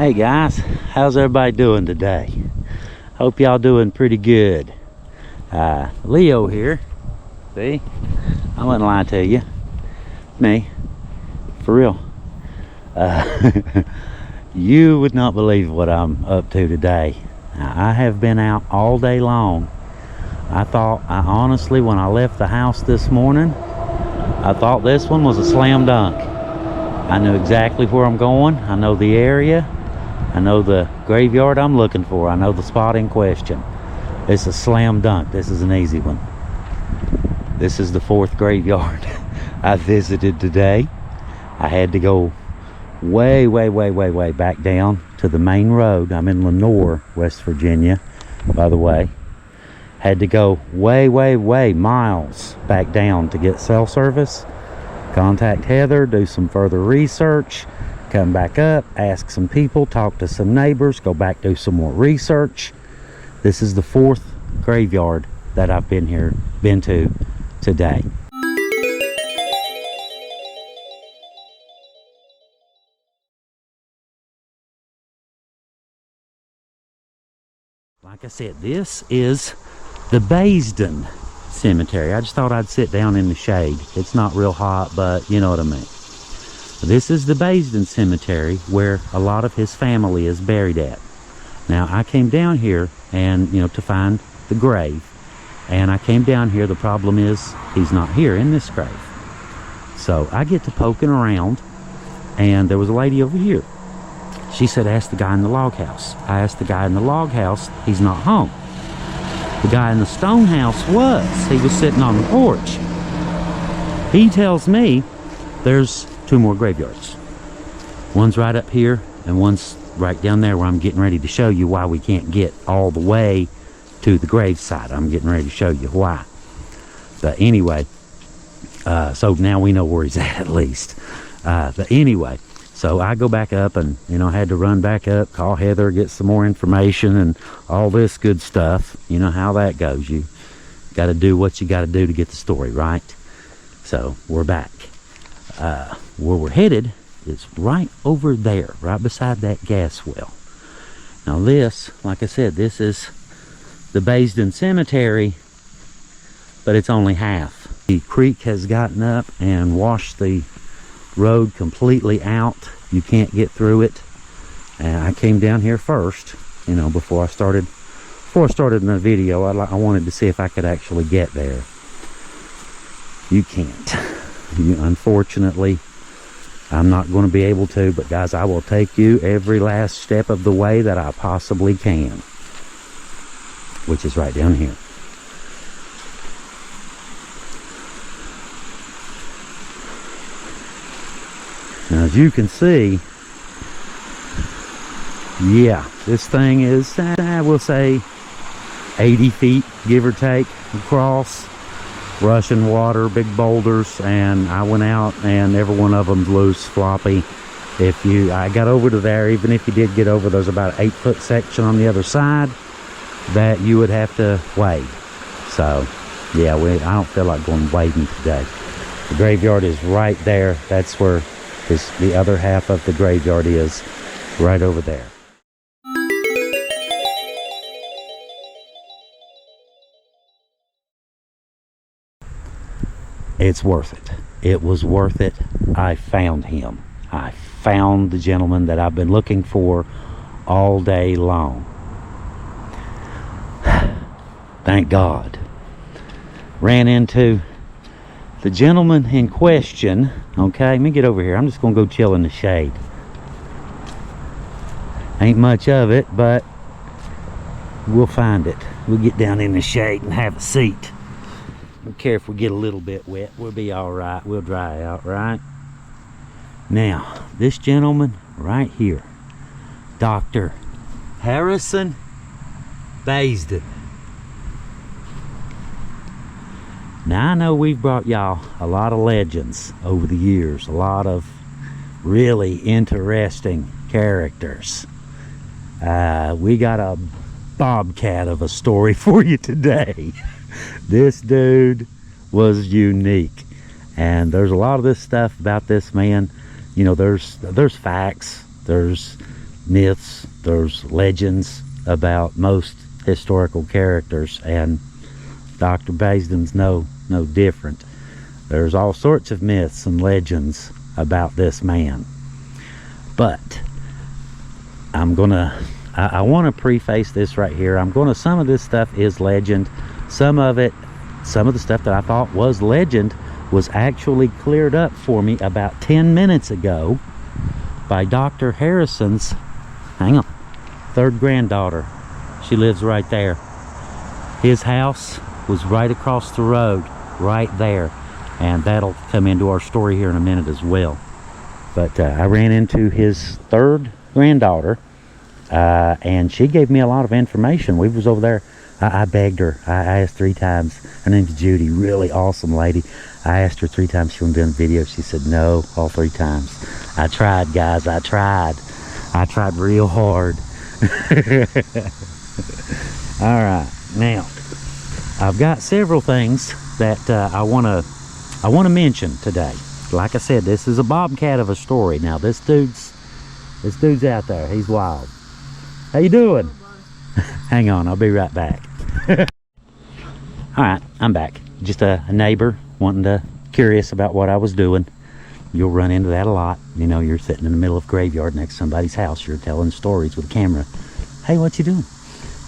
Hey guys, how's everybody doing today? Hope y'all doing pretty good. Leo here. See, I wouldn't lie to you. Me, for real. You would not believe what I'm up to today. I have been out all day long. I honestly, when I left the house this morning, I thought this one was a slam dunk. I knew exactly where I'm going. I know the area. I know the graveyard I'm looking for. I know the spot in question. It's a slam dunk. This is an easy one. This is the fourth graveyard I visited today. I had to go way back down to the main road. I'm in Lenore, West Virginia, by the way. Had to go way miles back down to get cell service. Contact Heather, do some further research, come back up, ask some people, talk to some neighbors, go back, do some more research. This is the fourth graveyard that I've been to today. Like I said, this is the Baisden cemetery. I just thought I'd sit down in the shade. It's not real hot, but you know what I mean. This is the Baisden cemetery where a lot of his family is buried at. Now, I came down here and, to find the grave. And I came down here. The problem is he's not here in this grave. So I get to poking around, and there was a lady over here. She said, ask the guy in the log house. I asked the guy in the log house. He's not home. The guy in the stone house was. He was sitting on the porch. He tells me there's two more graveyards. One's right up here and one's right down there where I'm getting ready to show you why we can't get all the way to the graveside. I'm getting ready to show you why. But anyway, so now we know where he's at least. But anyway, so I go back up and, I had to run back up, call Heather, get some more information and all this good stuff. You know how that goes. You got to do what you got to do to get the story, right? So we're back. Where we're headed is right over there, right beside that gas well. Now this, like I said, this is the Baisden Cemetery, but it's only half. The creek has gotten up and washed the road completely out. You can't get through it. And I came down here first, before I started in the video. I wanted to see if I could actually get there. You can't. Unfortunately, I'm not going to be able to, but guys, I will take you every last step of the way that I possibly can, which is right down here. Now, as you can see, yeah, this thing is, I will say, 80 feet, give or take, across. Rushing water, big boulders, and I went out and every one of them's loose, floppy. I got over to there, even if you did get over, there's about an 8-foot section on the other side that you would have to wade. So, yeah, I don't feel like going wading today. The graveyard is right there. That's where the other half of the graveyard is, right over there. It's worth it. It was worth it. I found him. I found the gentleman that I've been looking for all day long. Thank God. Ran into the gentleman in question. Okay, let me get over here. I'm just going to go chill in the shade. Ain't much of it, but we'll find it. We'll get down in the shade and have a seat. Don't care if we get a little bit wet. We'll be all right. We'll dry out, right? Now, this gentleman right here, Dr. Harrison Basden. Now, I know we've brought y'all a lot of legends over the years, a lot of really interesting characters. We got a bobcat of a story for you today. This dude was unique, and there's a lot of this stuff about this man. There's facts, there's myths, there's legends about most historical characters, and Dr. Basden's no different. There's all sorts of myths and legends about this man. But I want to preface this right here. Some of this stuff is legend. Some of the stuff that I thought was legend was actually cleared up for me about 10 minutes ago by Dr. Harrison's, third granddaughter. She lives right there. His house was right across the road, right there. And that'll come into our story here in a minute as well. But I ran into his third granddaughter, and she gave me a lot of information. We was over there. I begged her. I asked 3 times. Her name's Judy, really awesome lady. I asked her 3 times she wanted to do a video. She said no, all 3 times. I tried, guys. I tried real hard. All right, now I've got several things that I want to mention today. Like I said, this is a bobcat of a story. Now this dude's out there. He's wild. How you doing? Hang on, I'll be right back. All right, I'm back. Just a neighbor curious about what I was doing. You'll run into that a lot. You know, you're sitting in the middle of a graveyard next to somebody's house. You're telling stories with a camera. Hey, what you doing?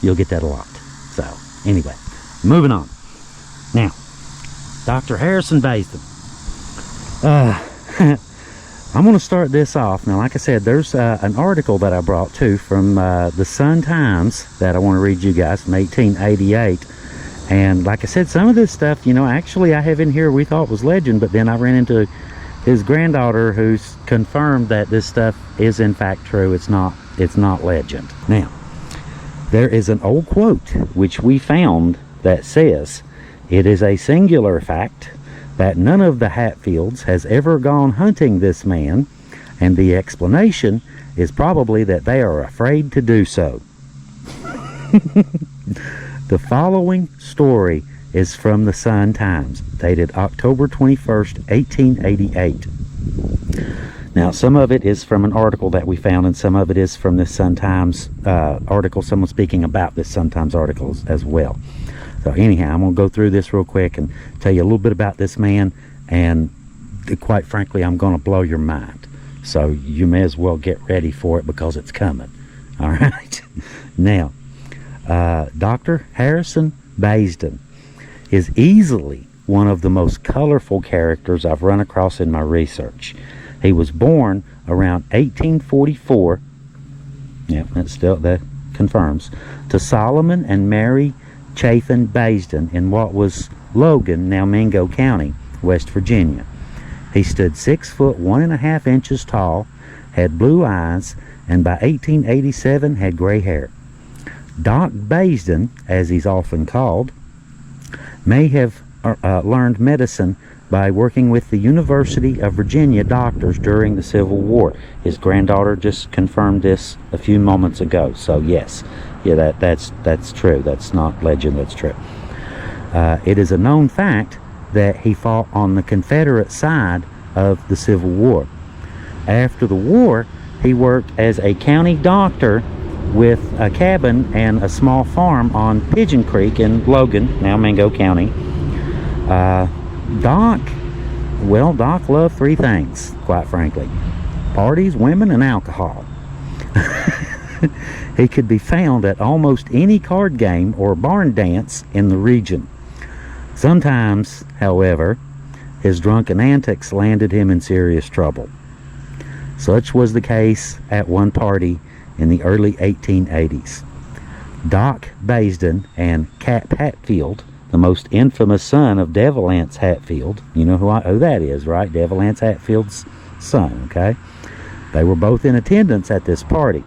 You'll get that a lot. So, anyway, moving on. Now, Dr. Harrison Baisden. I'm going to start this off. Now, like I said, there's an article that I brought too from the Sun-Times that I want to read you guys from 1888. And like I said, some of this stuff, you know, actually I have in here we thought was legend, but then I ran into his granddaughter who's confirmed that this stuff is in fact true. It's not legend. Now, there is an old quote which we found that says, "It is a singular fact that none of the Hatfields has ever gone hunting this man, and the explanation is probably that they are afraid to do so." The following story is from the Sun-Times, dated October 21st, 1888. Now, some of it is from an article that we found, and some of it is from this Sun-Times article, someone speaking about this Sun-Times article as well. So anyhow, I'm going to go through this real quick and tell you a little bit about this man, and quite frankly, I'm going to blow your mind. So you may as well get ready for it because it's coming. All right? Now, Dr. Harrison Basden is easily one of the most colorful characters I've run across in my research. He was born around 1844. Yeah, that confirms. To Solomon and Mary Chafin Baisden in what was Logan, now Mingo County, West Virginia. He stood 6 foot 1.5 inches tall, had blue eyes, and by 1887 had gray hair. Doc Basden, as he's often called, may have learned medicine by working with the University of Virginia doctors during the Civil War. His granddaughter just confirmed this a few moments ago. So yes, yeah, that's true. That's not legend. That's true. It is a known fact that he fought on the Confederate side of the Civil War. After the war, he worked as a county doctor with a cabin and a small farm on Pigeon Creek in Logan, now Mingo County. Doc loved 3 things, quite frankly: parties, women, and alcohol. He could be found at almost any card game or barn dance in the region. Sometimes, however, his drunken antics landed him in serious trouble. Such was the case at one party in the early 1880s. Doc Basden and Cap Hatfield, the most infamous son of Devil Anse Hatfield, you know who that is, right? Devil Anse Hatfield's son, okay? They were both in attendance at this party.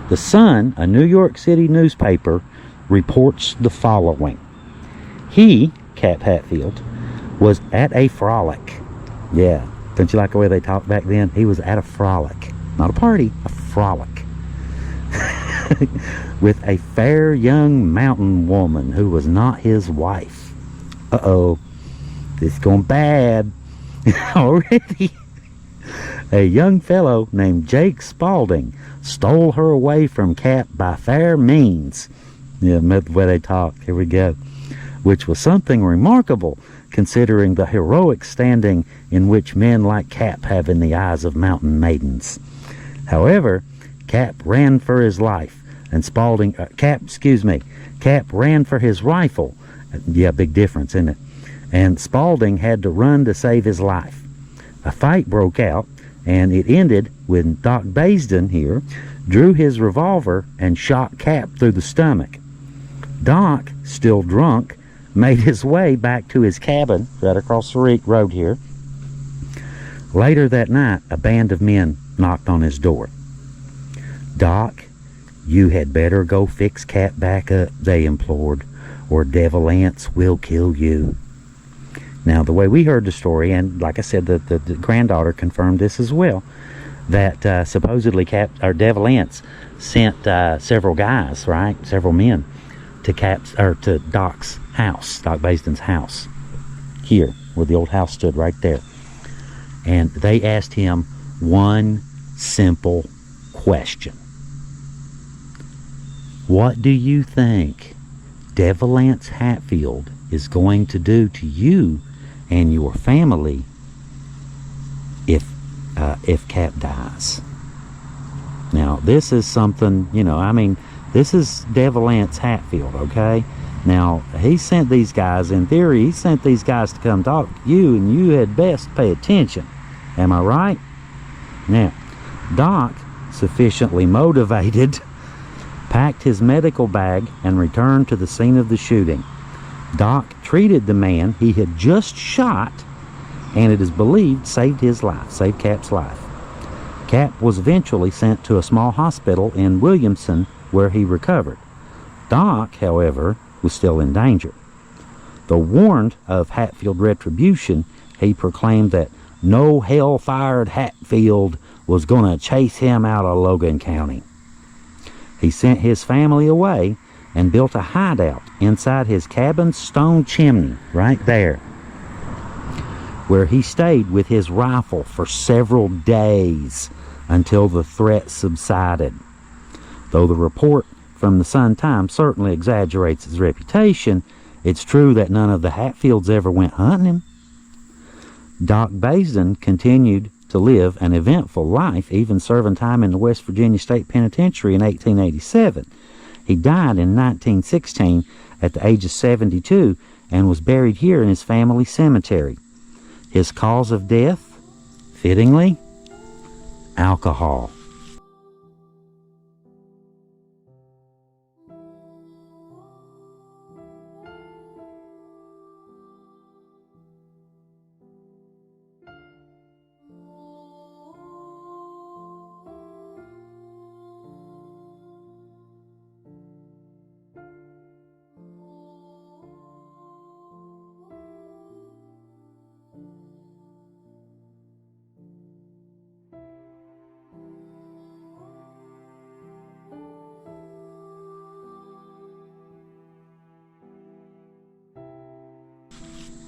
The Sun, a New York City newspaper, reports the following. He, Cap Hatfield, was at a frolic. Yeah, don't you like the way they talked back then? He was at a frolic. Not a party, a frolic. With a fair young mountain woman who was not his wife. Uh-oh. This is going bad already. A young fellow named Jake Spaulding stole her away from Cap by fair means. Yeah, the way they talk. Here we go. Which was something remarkable, considering the heroic standing in which men like Cap have in the eyes of mountain maidens. However, Cap ran for his life, and Cap ran for his rifle. Yeah, big difference, isn't it? And Spaulding had to run to save his life. A fight broke out, and it ended when Doc Baisden here drew his revolver and shot Cap through the stomach. Doc, still drunk, made his way back to his cabin right across the road here. Later that night, a band of men knocked on his door. "Doc, you had better go fix Cap back up," they implored, "or Devil Ants will kill you." Now, the way we heard the story, and like I said, the granddaughter confirmed this as well, that supposedly Devil Ants sent several guys, right, several men, to Doc's house, Doc Basden's house, here, where the old house stood right there. And they asked him one simple question. "What do you think Devil Ants Hatfield is going to do to you and your family if Cap dies?" Now, this is something, this is Devil Ants Hatfield, okay? Now, he sent these guys, in theory, he sent these guys to come talk to you, and you had best pay attention. Am I right? Now, Doc, sufficiently motivated, packed his medical bag and returned to the scene of the shooting. Doc treated the man he had just shot, and it is believed saved his life, saved Cap's life. Cap was eventually sent to a small hospital in Williamson, where he recovered. Doc, however, was still in danger. Though warned of Hatfield retribution, he proclaimed that no hell-fired Hatfield was going to chase him out of Logan County. He sent his family away and built a hideout inside his cabin's stone chimney right there, where he stayed with his rifle for several days until the threat subsided. Though the report from the Sun-Times certainly exaggerates his reputation, it's true that none of the Hatfields ever went hunting him. Doc Basden continued to live an eventful life, even serving time in the West Virginia State Penitentiary in 1887. He died in 1916 at the age of 72 and was buried here in his family cemetery. His cause of death, fittingly, alcohol.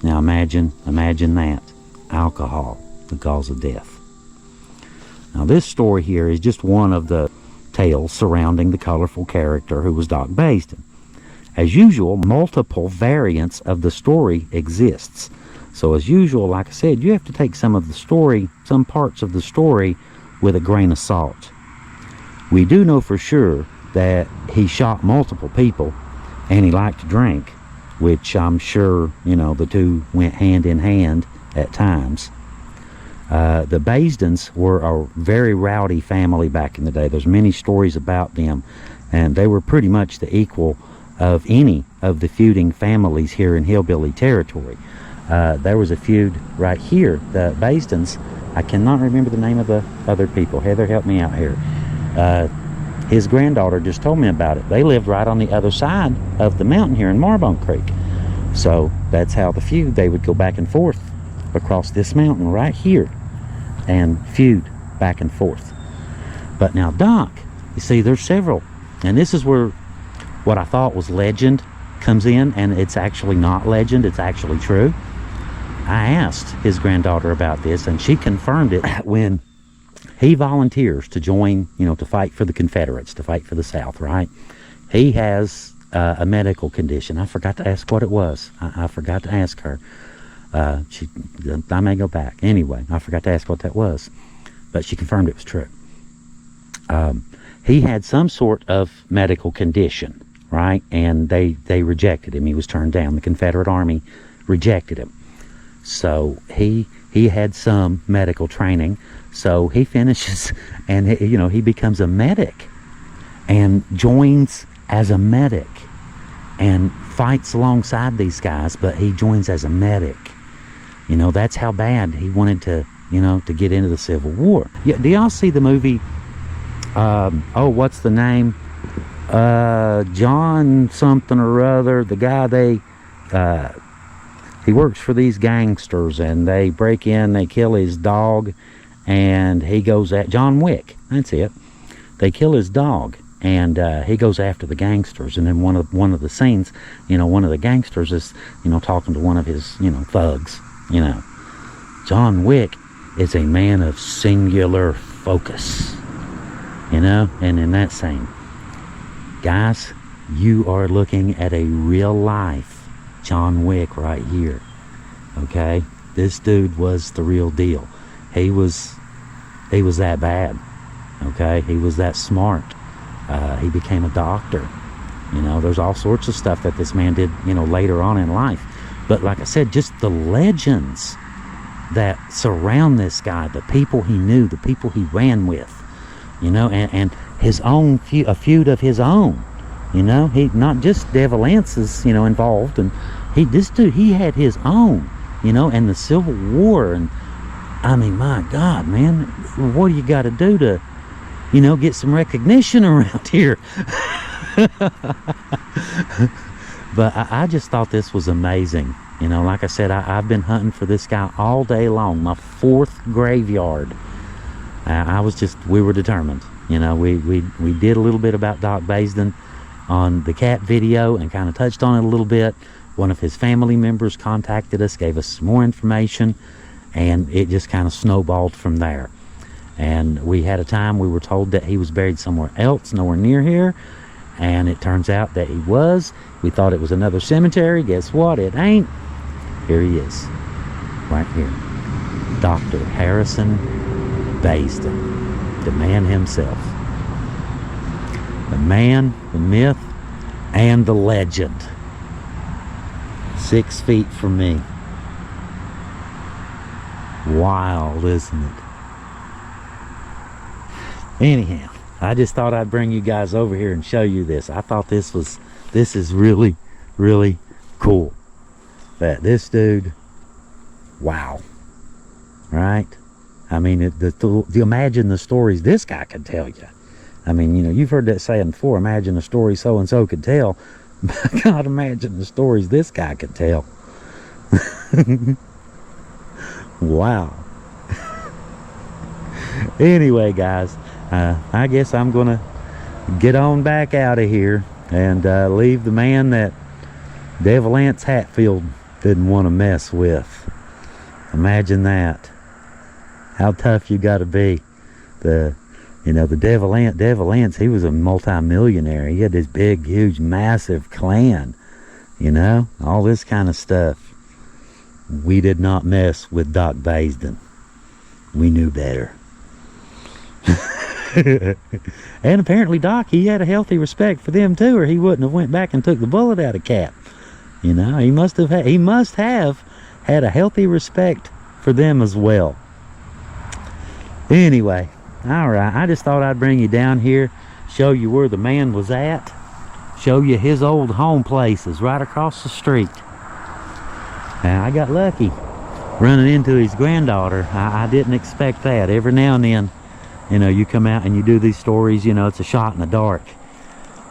Now imagine that. Alcohol, the cause of death. Now this story here is just one of the tales surrounding the colorful character who was Doc Basden. As usual, multiple variants of the story exists. So as usual, like I said, you have to take some parts of the story with a grain of salt. We do know for sure that he shot multiple people and he liked to drink, which I'm sure, the two went hand in hand at times. The Baisdens were a very rowdy family back in the day. There's many stories about them, and they were pretty much the equal of any of the feuding families here in hillbilly territory. There was a feud right here. The Baisdens, I cannot remember the name of the other people. Heather, help me out here. His granddaughter just told me about it. They lived right on the other side of the mountain here in Marbone Creek. So that's how the feud, they would go back and forth across this mountain right here and feud back and forth. But now Doc, you see, there's several. And this is where what I thought was legend comes in, and it's actually not legend, it's actually true. I asked his granddaughter about this, and she confirmed it when he volunteers to join, to fight for the Confederates, to fight for the South, right? He has a medical condition. I forgot to ask what it was. I forgot to ask her. I may go back. Anyway, I forgot to ask what that was. But she confirmed it was true. He had some sort of medical condition, right? And they rejected him. He was turned down. The Confederate Army rejected him. So he had some medical training. So he finishes and, he becomes a medic and joins as a medic and fights alongside these guys, but he joins as a medic. That's how bad he wanted to, to get into the Civil War. Yeah, do y'all see the movie, what's the name? John something or other, the guy he works for these gangsters, and they break in, they kill his dog, and he goes at John Wick. That's it. They kill his dog, and he goes after the gangsters. And then one of the scenes, one of the gangsters is, talking to one of his, thugs. John Wick is a man of singular focus. And in that scene, guys, you are looking at a real life John Wick right here. Okay, this dude was the real deal. He was that bad. Okay, he was that smart. He became a doctor. There's all sorts of stuff that this man did, later on in life. But like I said, just the legends that surround this guy, the people he knew, the people he ran with, and his own a feud of his own. He not just Devil Lance is, involved, and this dude, he had his own, and the Civil War, and I mean, my God, man, what do you got to do to, get some recognition around here? But I just thought this was amazing. Like I said, I've been hunting for this guy all day long. My 4th graveyard. We were determined. We did a little bit about Doc Basden on the cat video and kind of touched on it a little bit. One of his family members contacted us, gave us some more information, and it just kind of snowballed from there. And we had a time we were told that he was buried somewhere else, nowhere near here, and it turns out that he was. We thought it was another cemetery. Guess what? It ain't. Here he is, right here. Dr. Harrison Baisden, the man himself. The man, the myth, and the legend. 6 feet from me. Wild, isn't it? Anyhow, I just thought I'd bring you guys over here and show you this. I thought this is really, really cool. That this dude, wow. Right? I mean, imagine the stories this guy could tell you. I mean, you've heard that saying before, imagine a story so-and-so could tell. God, imagine the stories this guy could tell. Wow. Anyway, guys, I guess I'm going to get on back out of here and leave the man that Devil Lance Hatfield didn't want to mess with. Imagine that. How tough you got to be. The Devil Lance, he was a multi-millionaire. He had this big, huge, massive clan. All this kind of stuff. We did not mess with Doc Basden. We knew better. And apparently Doc, he had a healthy respect for them too, or he wouldn't have went back and took the bullet out of Cap. He must have had a healthy respect for them as well. Anyway, all right, I just thought I'd bring you down here, show you where the man was at, show you his old home place is right across the street. Now, I got lucky running into his granddaughter. I didn't expect that. Every now and then, you come out and you do these stories, it's a shot in the dark.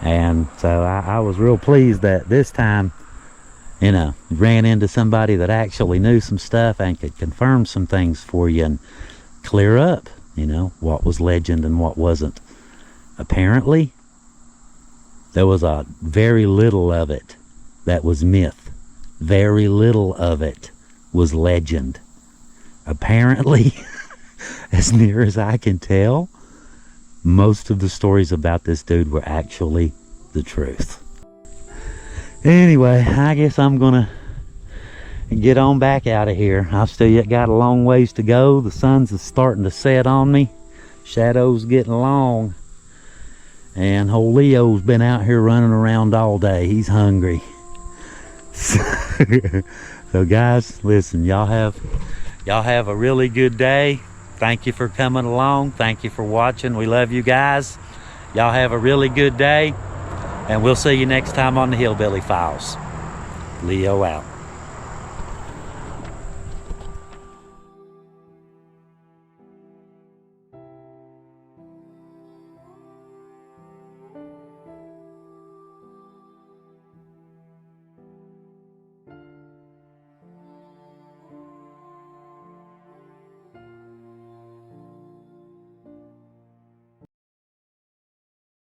And so I was real pleased that this time, ran into somebody that actually knew some stuff and could confirm some things for you and clear up, what was legend and what wasn't. Apparently, there was a very little of it that was myth. Very little of it was legend. Apparently, as near as I can tell, most of the stories about this dude were actually the truth. Anyway, I guess I'm gonna get on back out of here. I've still got a long ways to go. The sun's starting to set on me. Shadow's getting long. And old Leo's been out here running around all day. He's hungry. So guys, listen, y'all have a really good day. Thank you for coming along. Thank you for watching. We love you guys. Y'all have a really good day. And we'll see you next time on the Hillbilly Files. Leo out.